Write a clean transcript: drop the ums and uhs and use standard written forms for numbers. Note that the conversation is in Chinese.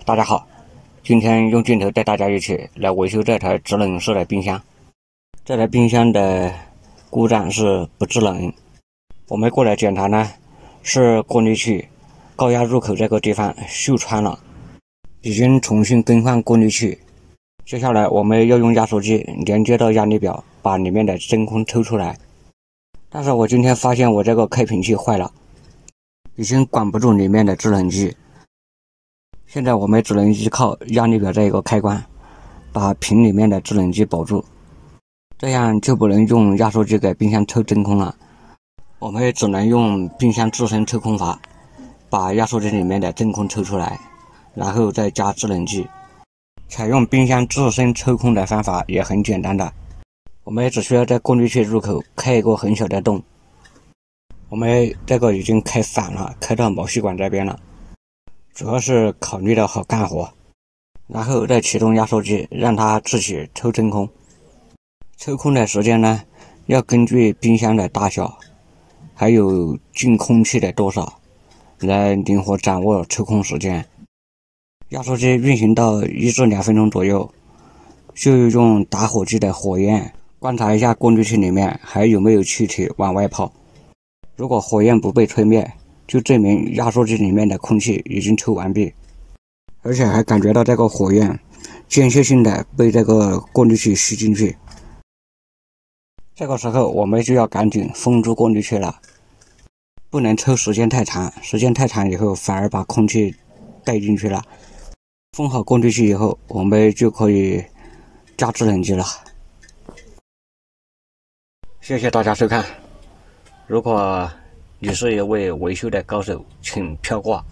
大家好，今天用镜头带大家一起来维修这台制冷式的冰箱。这台冰箱的故障是不制冷，我们过来检查呢，是过滤器高压入口这个地方锈穿了，已经重新更换过滤器。接下来我们要用压缩机连接到压力表，把里面的真空抽出来。但是我今天发现我这个开瓶器坏了，已经管不住里面的制冷机。现在我们只能依靠压力表这一个开关，把瓶里面的制冷机保住，这样就不能用压缩机给冰箱抽真空了。我们只能用冰箱自身抽空阀，把压缩机里面的真空抽出来，然后再加制冷剂。采用冰箱自身抽空的方法也很简单的，我们只需要在过滤器入口开一个很小的洞，我们这个已经开反了，开到毛细管这边了。主要是考虑到好干活，然后再启动压缩机，让它自己抽真空。抽空的时间呢，要根据冰箱的大小，还有进空气的多少，来灵活掌握抽空时间。压缩机运行到1至2分钟左右，就用打火机的火焰观察一下过滤器里面还有没有气体往外跑。如果火焰不被吹灭，就证明压缩机里面的空气已经抽完毕，而且还感觉到这个火焰间歇性的被这个过滤器吸进去。这个时候我们就要赶紧封住过滤器了，不能抽时间太长，时间太长以后反而把空气带进去了。封好过滤器以后，我们就可以加制冷剂了。谢谢大家收看，如果你是一位维修的高手，请票挂。